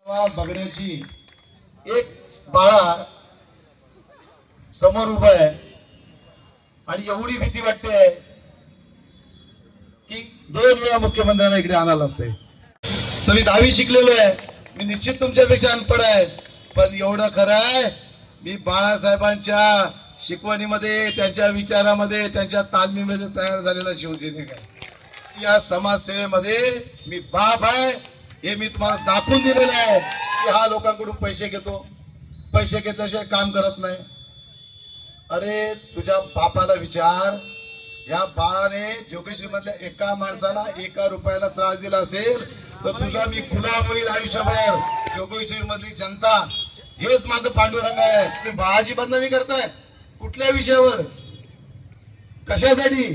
बघण्याची एक बाळा समोर उभा आहे आणि एवढी भीती वाटते की 2 वेळा मुख्यमंत्र्यांना इकडे आणायला लागतंय. तर मी 10वी शिकलेलो आहे, मी निश्चित तुमच्यापेक्षा अनपढ आहे, पण एवढं खरं आहे मी बाळासाहेबांच्या शिकवणीमध्ये, त्यांच्या विचारामध्ये, त्यांच्या तालमीमध्ये तयार झालेला शिवसैनिक आहे. या समाजसेवेमध्ये मी बाप आहे हे मी तुम्हाला दाखवून दिलेलं आहे की हा लोकांकडून पैसे घेतो, पैसे घेतल्याशिवाय काम करत नाही. अरे तुझ्या बापाला विचार, या बाळाने जोगेश्वरी मधल्या एका माणसाला 1 रुपयाला त्रास दिला असेल तर तुझा मी गुलाम होईल आयुष्यभर. जोगेश्वरी मधली जनता हेच माझं पांडुरंग आहे. तुम्ही बाळाची बदनामी करताय कुठल्या विषयावर, कशासाठी?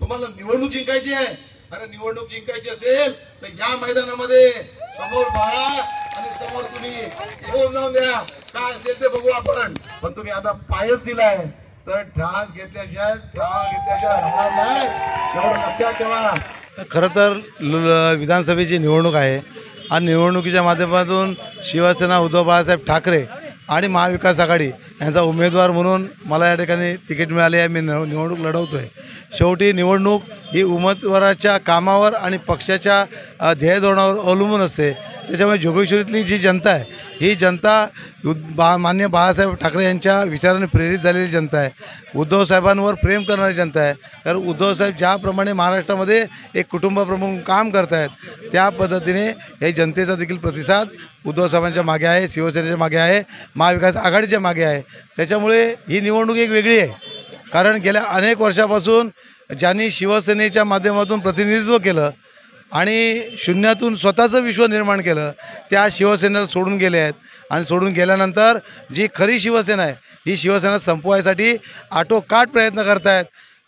तुम्हाला निवडणूक जिंकायची आहे. अरे निवडणूक जिंकायची असेल तर या मैदानामध्ये समोर बाळा आणि समोर तुम्ही येऊन जाऊन द्या, काय असेल ते बघू आपण. पण तुम्ही आता पायच दिलाय तर ढास घेतल्याशिवाय राहणार नाही, एवढं लक्षात ठेवा. खरं तर विधानसभेची निवडणूक आहे आणि निवडणुकीच्या माध्यमातून शिवसेना उद्धव बाळासाहेब ठाकरे आणि महाविकास आघाडी यांचा उमेदवार म्हणून मला या ठिकाणी तिकीट मिळाले आहे. मी निवडणूक लढवतो आहे. शेवटी निवडणूक ही उमेदवाराच्या कामावर आणि पक्षाच्या ध्येय धोरणावर अवलंबून असते. त्याच्यामुळे जोगेश्वरीतली जी जनता आहे ही जनता माननीय बाळासाहेब ठाकरे यांच्या विचाराने प्रेरित झालेली जनता आहे. उद्धव साहेबांवर प्रेम करणारी जनता आहे. कारण उद्धव साहेब ज्याप्रमाणे महाराष्ट्रामध्ये एक कुटुंबप्रमुख काम करत आहेत त्या पद्धतीने या जनतेचा देखील प्रतिसाद उद्धव साहेबांच्या मागे आहे, शिवसेनेच्या मागे आहे, महाविकास आघाडीच्या मागे आहे. त्याच्यामुळे ही निवडणूक एक वेगळी आहे. कारण गेल्या अनेक वर्षापासून ज्यांनी शिवसेनेच्या माध्यमातून प्रतिनिधित्व केलं आणि शून्यातून स्वतःचं विश्व निर्माण केलं त्या शिवसेनेला सोडून गेले आहेत. आणि सोडून गेल्यानंतर जी खरी शिवसेना आहे ही शिवसेना संपवायसाठी आटोकाट प्रयत्न करत आहेत,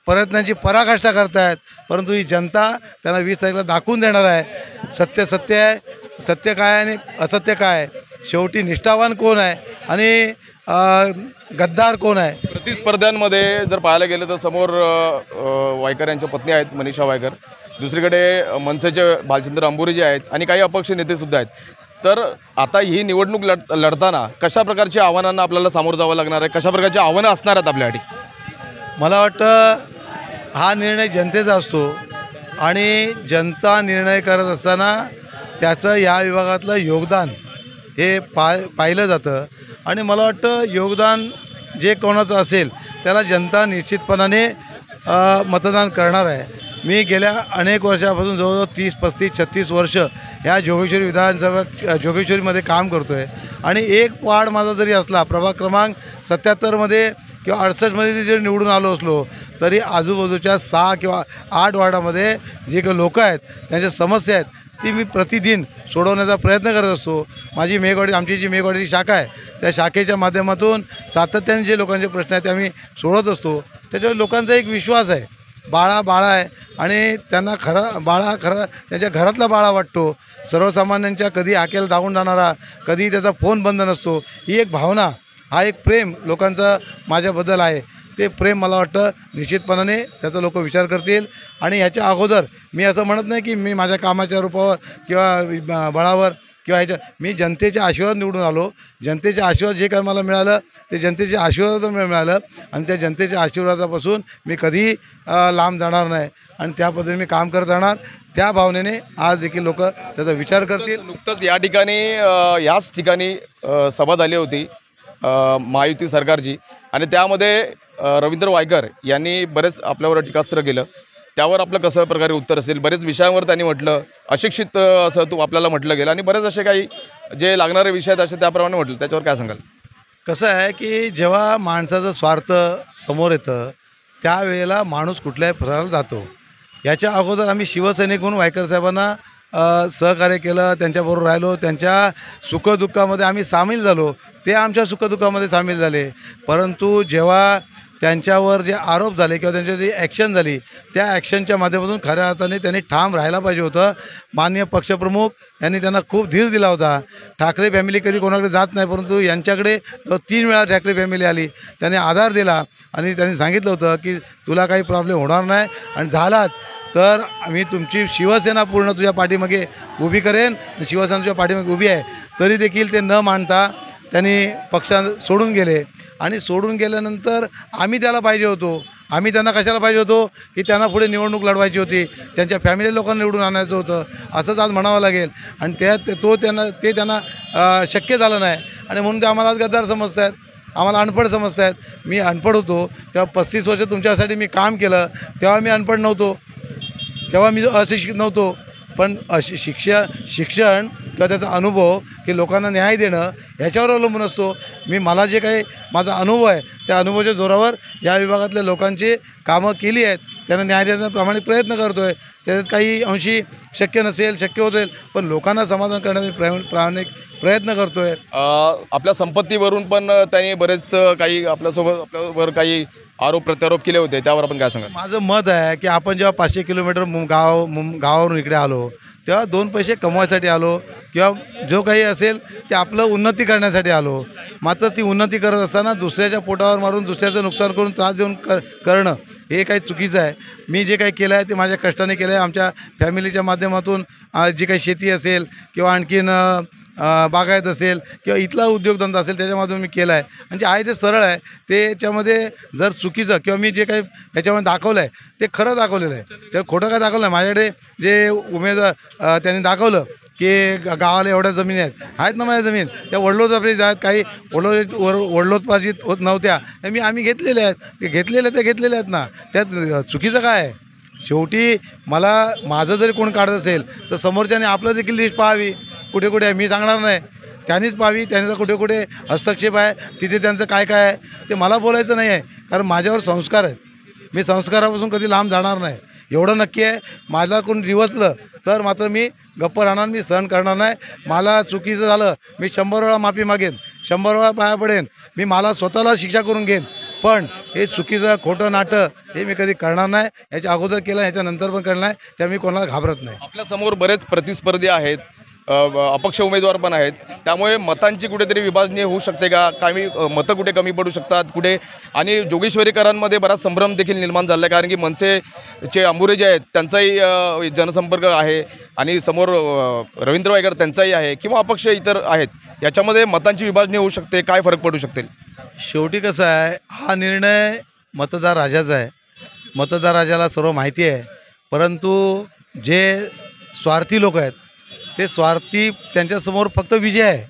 प्रयत्नांची पराकाष्ठा करत आहेत. परंतु ही जनता त्यांना 20 तारखेला दाखवून देणार आहे. सत्य सत्य आहे, सत्य काय आणि असत्य काय आहे, शेवटी निष्ठावान कोण आहे आणि गद्दार कोण आहे. प्रतिस्पर्ध्यांमध्ये जर पाहायला गेलं तर समोर वायकर यांच्या पत्नी आहेत मनीषा वायकर, दुसरीकडे मनसेचे भालचंद्र अंबुरे जे आहेत आणि काही अपक्ष नेतेसुद्धा आहेत. तर आता ही निवडणूक लढताना कशा प्रकारच्या आव्हानांना आपल्याला सामोरं जावं लागणार आहे, कशा प्रकारची आव्हानं असणार आहेत आपल्यासाठी? मला वाटतं हा निर्णय जनतेचा असतो आणि जनता निर्णय करत असताना त्याचं या विभागातलं योगदान हे पाहिलं जातं. आणि मला वाटतं योगदान जे कोणाचं असेल त्याला जनता निश्चितपणाने मतदान करणार आहे. मी गेल्या अनेक वर्षापासून जवळजवळ 30, 35, 36 वर्ष ह्या जोगेश्वरी विधानसभा जोगेश्वरीमध्ये काम करतो आहे. आणि एक वार्ड माझा जरी असला, प्रभाग क्रमांक 77मध्ये किंवा 68मध्ये जरी निवडून आलो असलो तरी आजूबाजूच्या 6 किंवा 8 वार्डामध्ये जे काही लोक आहेत त्यांच्या समस्या आहेत ती मी प्रतिदिन सोडवण्याचा प्रयत्न करत असतो. माझी मेघवाडी, आमची जी मेघवाडीची शाखा आहे त्या शाखेच्या माध्यमातून सातत्याने जे लोकांचे प्रश्न आहेत ते आम्ही सोडवत असतो. त्याच्यावर लोकांचा एक विश्वास आहे, बाळा आहे आणि त्यांना खरा त्यांच्या घरातला बाळा वाटतो. सर्वसामान्यांच्या कधी हाकेला धावून जाणारा, कधी त्याचा फोन बंद नसतो, ही एक भावना, हा एक प्रेम लोकांचा माझ्याबद्दल आहे. ते प्रेम मला वाटतं निश्चितपणाने त्याचा लोक विचार करतील. आणि ह्याच्या अगोदर मी असं म्हणत नाही की मी माझ्या कामाच्या रूपावर किंवा बळावर किंवा मी जनतेच्या आशीर्वाद निवडून आलो. जनतेचे आशीर्वाद जे काय मला मिळालं ते जनतेचे आशीर्वादातून मिळालं आणि त्या जनतेच्या आशीर्वादापासून मी कधीही लांब जाणार नाही आणि त्या पद्धतीने मी काम करत राहणार. त्या भावनेने आज देखील लोक त्याचा विचार करतील. नुकतंच या ठिकाणी याच ठिकाणी सभा झाली होती महायुती सरकारची आणि त्यामध्ये रवींद्र वायकर यांनी बरेच आपल्यावर टीकास्त्र केलं. त्यावर आपलं कसं प्रकारे उत्तर असेल? बरेच विषयांवर त्यांनी म्हटलं, अशिक्षित असं तू आपल्याला म्हटलं गेलं आणि बरेच असे काही जे लागणारे विषय आहेत असे त्याप्रमाणे म्हटलं. त्याच्यावर काय सांगाल? कसं आहे की जेव्हा माणसाचं स्वार्थ समोर येतं त्यावेळेला माणूस कुठल्याही फराला जातो. याच्या अगोदर आम्ही शिवसैनिक म्हणून वायकर साहेबांना सहकार्य केलं, त्यांच्याबरोबर राहिलो, त्यांच्या सुखदुःखामध्ये आम्ही सामील झालो, ते आमच्या सुखदुःखामध्ये सामील झाले. परंतु जेव्हा त्यांच्यावर जे आरोप झाले किंवा त्यांची जी ॲक्शन झाली त्या ॲक्शनच्या माध्यमातून खऱ्या अर्थाने त्यांनी ठाम राहायला पाहिजे होतं. माननीय पक्षप्रमुख यांनी त्यांना खूप धीर दिला होता. ठाकरे फॅमिली कधी कोणाकडे जात नाही, परंतु यांच्याकडे 3 वेळा ठाकरे फॅमिली आली, त्यांनी आधार दिला आणि त्यांनी सांगितलं होतं की तुला काही प्रॉब्लेम होणार नाही आणि झालाच तर मी तुमची शिवसेना पूर्ण तुझ्या पाठीमागे उभी करेन. शिवसेना तुझ्या पाठीमागे उभी आहे. तरी देखील ते न मानता त्यांनी पक्ष सोडून गेले आणि सोडून गेल्यानंतर आम्ही त्याला पाहिजे होतो. आम्ही त्यांना कशाला पाहिजे होतो की त्यांना पुढे निवडणूक लढवायची होती, त्यांच्या फॅमिली लोकांना निवडून आणायचं होतं, असंच आज म्हणावं लागेल. आणि ते त्यांना शक्य झालं नाही आणि म्हणून ते आम्हाला आज गद्दार समजत आहेत, आम्हाला अनपढ समजत आहेत. मी अनपढ होतो तेव्हा 35 वर्ष तुमच्यासाठी मी काम केलं, तेव्हा मी अनपढ नव्हतो, तेव्हा मी अशिक्षित नव्हतो. पण शिक्षण किंवा त्याचा अनुभव की लोकांना न्याय देणं ह्याच्यावर अवलंबून असतो. मला जे काही माझा अनुभव आहे त्या अनुभवाच्या जोरावर या विभागातल्या लोकांची कामं केली आहेत, त्यांना न्याय देण्याचा प्रामाणिक प्रयत्न करतो आहे. त्याच्यात काही अंशी शक्य नसेल, शक्य होत पण लोकांना समाधान करण्याचा प्रामाणिक प्रयत्न करतो आहे. आपल्या संपत्तीवरून पण त्यांनी बरेच काही आपल्यावर काही आरोप प्रत्यारोप केले होते, त्यावर आपण काय सांगा? माझं मत आहे की आपण जेव्हा 500 किलोमीटर गावावरून इकडे आलो तेव्हा 2 पैसे कमवायसाठी आलो किंवा जो काही असेल ते आपलं उन्नती करण्यासाठी आलो. मात्र ती उन्नती करत असताना दुसऱ्याच्या पोटावर मारून दुसऱ्याचं नुकसान करून त्रास देऊन करणं हे काही चुकीचं आहे. मी जे काही केलं आहे ते माझ्या कष्टाने केलं आहे. आमच्या फॅमिलीच्या माध्यमातून जी काही शेती असेल किंवा आणखीन बागायत असेल किंवा इथला उद्योगधंदा असेल त्याच्यामधून मी केला आहे. आणि जे आहे ते सरळ आहे. त्याच्यामध्ये जर चुकीचं किंवा मी जे काही याच्यामध्ये दाखवलं आहे ते खरं दाखवलेलं आहे, ते खोटं काय दाखवलं नाही. माझ्याकडे जे उमेदवार त्यांनी दाखवलं की गावाला एवढ्या जमिनी आहेत ना, माझ्या जमीन त्या वडलोदपार्जित आहेत, काही वडलोदपार्जित होत नव्हत्या, आम्ही घेतलेल्या आहेत. ते घेतलेले आहेत ना, त्यात चुकीचं काय आहे? शेवटी माझं जरी कोण काढत असेल तर समोरच्याने आपलं देखील लिस्ट पाहावी. कुठे कुठे आहे मी सांगणार नाही, त्यांनीच पाहावी. त्यांचा कुठे कुठे हस्तक्षेप आहे, तिथे त्यांचं काय काय आहे ते मला बोलायचं नाही आहे. कारण माझ्यावर संस्कार आहेत, मी संस्कारापासून कधी लांब जाणार नाही एवढं नक्की आहे. मला कोण रिवचलं तर मात्र मी गप्प राहणार, मी सहन करणार नाही. मला चुकीचं झालं मी 100 वेळा माफी मागेन, 100 वेळा पाया पडेन, मला स्वतःला शिक्षा करून घेईन. पण हे चुकीचं खोटं नाटं हे मी कधी करणार नाही. याच्या अगोदर केलं, याच्यानंतर पण करणार नाही. त्यामुळे मी कोणाला घाबरत नाही. आपल्यासमोर बरेच प्रतिस्पर्धी आहेत, अपक्ष उमेदवार पण आहेत, त्यामुळे मतांची कुठेतरी विभाजणी होऊ शकते का? काही मतं कुठे कमी पडू शकतात कुठे? आणि जोगेश्वरीकरांमध्ये बराच संभ्रम देखील निर्माण झाला आहे, कारण की मनसेचे अंबुरे जे आहेत त्यांचाही जनसंपर्क आहे आणि समोर रवींद्र वायकर त्यांचाही आहे किंवा अपक्ष इतर आहेत. याच्यामध्ये मतांची विभाजणी होऊ शकते, काय फरक पडू शकतील? शेवटी कसं आहे, हा निर्णय मतदार राजाचा आहे. मतदार राजाला सर्व माहिती आहे. परंतु जे स्वार्थी लोक आहेत ते स्वार्थी त्यांच्यासमोर फक्त विजय आहे.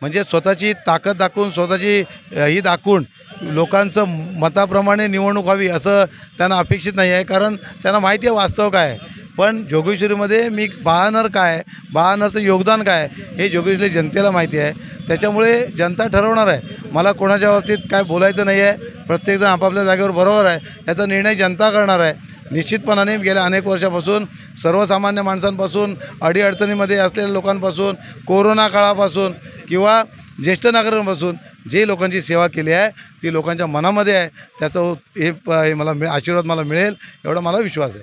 म्हणजे स्वतःची ताकद दाखवून, स्वतःची ही दाखवून लोकांचं मताप्रमाणे निवडणूक व्हावी असं त्यांना अपेक्षित नाही आहे. कारण त्यांना माहिती आहे वास्तव काय आहे. पण जोगेश्वरीमध्ये मी बाळानर काय, बाळानरचं योगदान काय हे जोगेश्वरी जनतेला माहिती आहे. त्याच्यामुळे जनता ठरवणार आहे. मला कोणाच्या बाबतीत काय बोलायचं नाही आहे. प्रत्येकजण आपापल्या जागेवर बरोबर आहे, याचा निर्णय जनता करणार आहे. निश्चितपणाने गेल्या अनेक वर्षापासून सर्वसामान्य माणसांपासून, अडीअडचणीमध्ये असलेल्या लोकांपासून, कोरोना काळापासून किंवा ज्येष्ठ नागरिकांपासून जे लोकांची सेवा केली आहे ती लोकांच्या मनामध्ये आहे. त्याचं हे मला आशीर्वाद मला मिळेल एवढा मला विश्वास आहे.